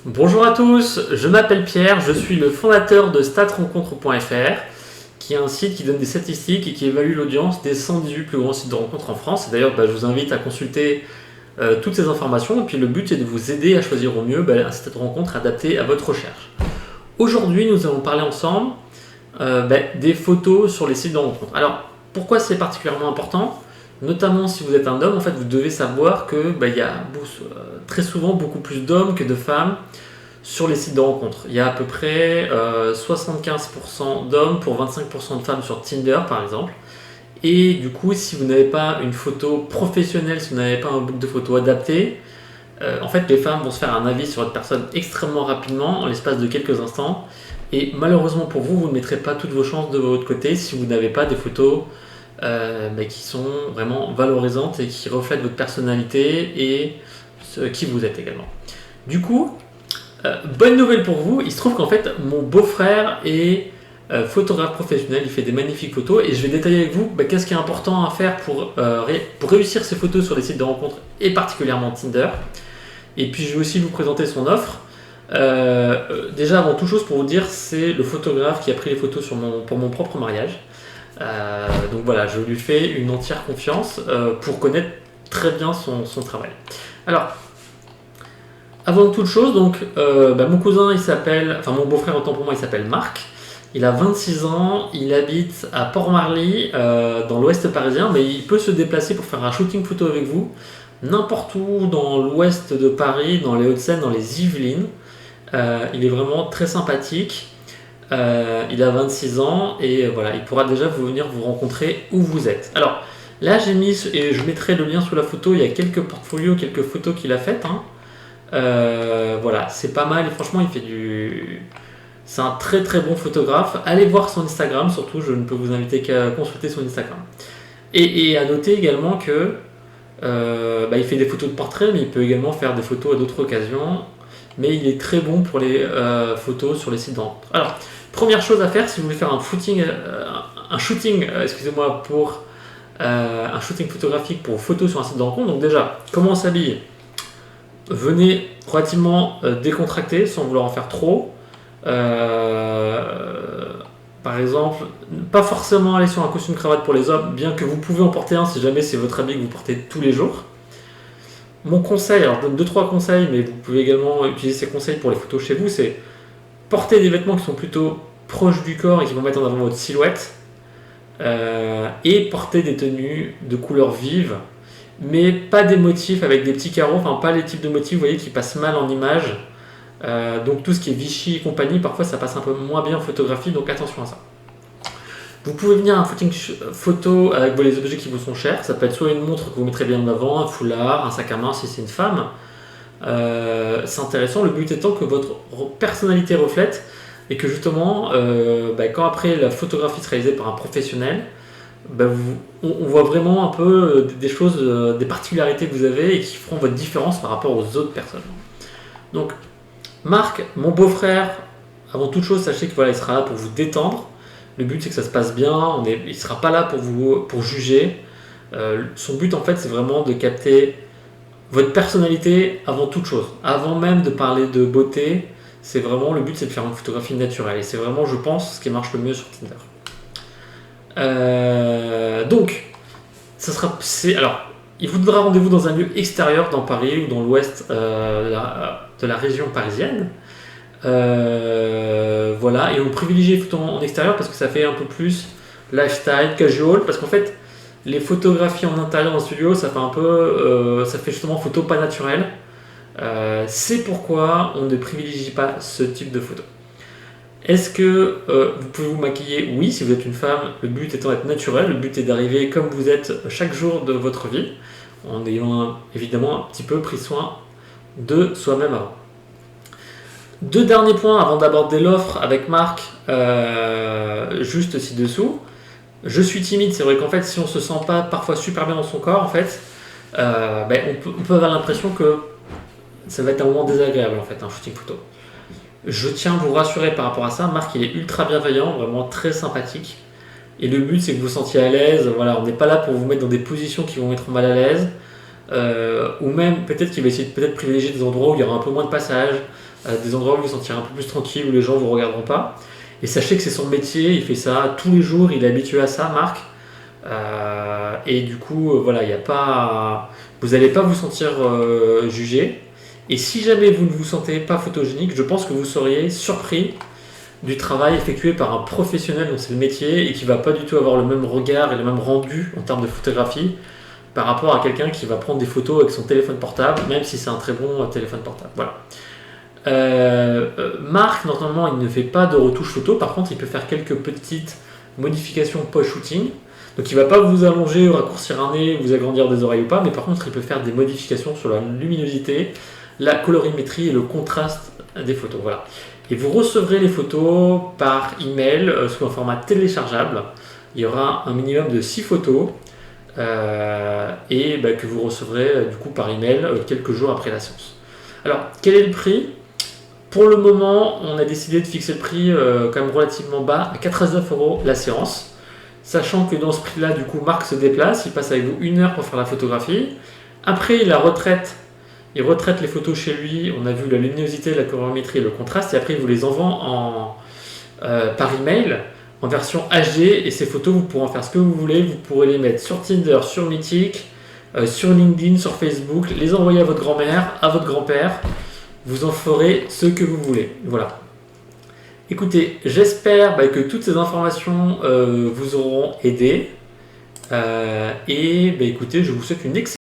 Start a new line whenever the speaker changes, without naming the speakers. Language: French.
Bonjour à tous, je m'appelle Pierre, je suis le fondateur de statrencontre.fr, qui est un site qui donne des statistiques et qui évalue l'audience des 118 plus grands sites de rencontres en France. Et d'ailleurs, je vous invite à consulter toutes ces informations. Et puis le but est de vous aider à choisir au mieux un site de rencontre adapté à votre recherche. Aujourd'hui, nous allons parler ensemble des photos sur les sites de rencontres. Alors, pourquoi c'est particulièrement important ? Notamment si vous êtes un homme, en fait, vous devez savoir que y a très souvent beaucoup plus d'hommes que de femmes sur les sites de rencontres. Il y a à peu près 75% d'hommes pour 25% de femmes sur Tinder, par exemple. Et du coup, si vous n'avez pas une photo professionnelle, si vous n'avez pas un book de photos adapté, en fait, les femmes vont se faire un avis sur votre personne extrêmement rapidement, en l'espace de quelques instants. Et malheureusement pour vous, vous ne mettrez pas toutes vos chances de votre côté si vous n'avez pas des photos qui sont vraiment valorisantes et qui reflètent votre personnalité et qui vous êtes également. Du coup, bonne nouvelle pour vous, il se trouve qu'en fait mon beau-frère est photographe professionnel, il fait des magnifiques photos et je vais détailler avec vous qu'est-ce qui est important à faire pour réussir ces photos sur les sites de rencontres et particulièrement Tinder. Et puis je vais aussi vous présenter son offre. Déjà avant toute chose pour vous dire, c'est le photographe qui a pris les photos pour mon propre mariage. Donc voilà, je lui fais une entière confiance pour connaître très bien son travail. Alors, avant toute chose, donc, mon cousin, mon beau-frère autant pour moi, il s'appelle Marc. Il a 26 ans, il habite à Port-Marly, dans l'ouest parisien, mais il peut se déplacer pour faire un shooting photo avec vous, n'importe où dans l'ouest de Paris, dans les Hauts-de-Seine, dans les Yvelines. Il est vraiment très sympathique. Il a 26 ans et voilà, il pourra déjà venir vous rencontrer où vous êtes. Alors là, j'ai mis, et je mettrai le lien sous la photo, il y a quelques portfolios, quelques photos qu'il a faites. Voilà, c'est pas mal et franchement, c'est un très très bon photographe. Allez voir son Instagram, surtout, je ne peux vous inviter qu'à consulter son Instagram. Et à noter également que il fait des photos de portrait, mais il peut également faire des photos à d'autres occasions. Mais il est très bon pour les photos sur les sites de rencontres. Alors, première chose à faire si vous voulez faire un shooting pour un shooting photographique pour photos sur un site de rencontre. Donc déjà, comment on s'habille ? Venez relativement décontracté sans vouloir en faire trop. Par exemple, pas forcément aller sur un costume cravate pour les hommes, bien que vous pouvez en porter un si jamais c'est votre habit que vous portez tous les jours. Mon conseil, alors je donne 2-3 conseils, mais vous pouvez également utiliser ces conseils pour les photos chez vous, c'est porter des vêtements qui sont plutôt proches du corps et qui vont mettre en avant votre silhouette, et porter des tenues de couleurs vives, mais pas des motifs avec des petits carreaux, enfin pas les types de motifs, vous voyez, qui passent mal en image. Donc tout ce qui est Vichy et compagnie, parfois ça passe un peu moins bien en photographie, donc attention à ça. Vous pouvez venir à un footing photo avec les objets qui vous sont chers. Ça peut être soit une montre que vous mettrez bien en avant, un foulard, un sac à main si c'est une femme. C'est intéressant. Le but étant que votre personnalité reflète et que justement, quand après la photographie sera réalisée par un professionnel, on voit vraiment un peu des choses, des particularités que vous avez et qui feront votre différence par rapport aux autres personnes. Donc, Marc, mon beau-frère, avant toute chose, sachez que il sera là pour vous détendre. Le but c'est que ça se passe bien, il ne sera pas là pour juger. Son but en fait c'est vraiment de capter votre personnalité avant toute chose. Avant même de parler de beauté, c'est vraiment le but c'est de faire une photographie naturelle. Et c'est vraiment je pense ce qui marche le mieux sur Tinder. Donc, il vous donnera rendez-vous dans un lieu extérieur dans Paris ou dans l'ouest de la région parisienne. Voilà, et on privilégie les photos en extérieur parce que ça fait un peu plus lifestyle, casual, parce qu'en fait les photographies en intérieur dans le studio ça fait justement photo pas naturelle. C'est pourquoi on ne privilégie pas ce type de photo. Est-ce que vous pouvez vous maquiller ? Oui, si vous êtes une femme, le but étant d'être naturel, le but est d'arriver comme vous êtes chaque jour de votre vie, en ayant évidemment un petit peu pris soin de soi-même avant. 2 derniers points avant d'aborder l'offre avec Marc, juste ci-dessous. Je suis timide, c'est vrai qu'en fait, si on ne se sent pas parfois super bien dans son corps, en fait, on peut avoir l'impression que ça va être un moment désagréable, en fait, un shooting photo. Je tiens à vous rassurer par rapport à ça. Marc, il est ultra bienveillant, vraiment très sympathique. Et le but, c'est que vous vous sentiez à l'aise. Voilà, on n'est pas là pour vous mettre dans des positions qui vont mettre mal à l'aise. ou même peut-être qu'il va essayer de peut-être privilégier des endroits où il y aura un peu moins de passage, des endroits où vous vous sentirez un peu plus tranquille, où les gens ne vous regarderont pas. Et sachez que c'est son métier, il fait ça tous les jours, il est habitué à ça, Marc. Et du coup, voilà, il y a pas, vous n'allez pas vous sentir jugé. Et si jamais vous ne vous sentez pas photogénique, je pense que vous seriez surpris du travail effectué par un professionnel dont c'est le métier et qui va pas du tout avoir le même regard et le même rendu en termes de photographie par rapport à quelqu'un qui va prendre des photos avec son téléphone portable, même si c'est un très bon téléphone portable. Voilà. Marc, normalement, il ne fait pas de retouche photo. Par contre, il peut faire quelques petites modifications post-shooting. Donc, il ne va pas vous allonger ou raccourcir un nez, vous agrandir des oreilles ou pas, mais par contre, il peut faire des modifications sur la luminosité, la colorimétrie et le contraste des photos. Voilà. Et vous recevrez les photos par email sous un format téléchargeable. Il y aura un minimum de 6 photos et que vous recevrez du coup par email quelques jours après la séance. Alors, quel est le prix ? Pour le moment, on a décidé de fixer le prix quand même relativement bas, à 89 € la séance. Sachant que dans ce prix-là, du coup, Marc se déplace, il passe avec vous 1 heure pour faire la photographie. Après, il retraite les photos chez lui. On a vu la luminosité, la colorimétrie et le contraste. Et après, il vous les envoie par email en version HD. Et ces photos, vous pourrez en faire ce que vous voulez. Vous pourrez les mettre sur Tinder, sur Mythic, sur LinkedIn, sur Facebook, les envoyer à votre grand-mère, à votre grand-père. Vous en ferez ce que vous voulez. Voilà. Écoutez, j'espère que toutes ces informations vous auront aidé. Et écoutez, je vous souhaite une excellente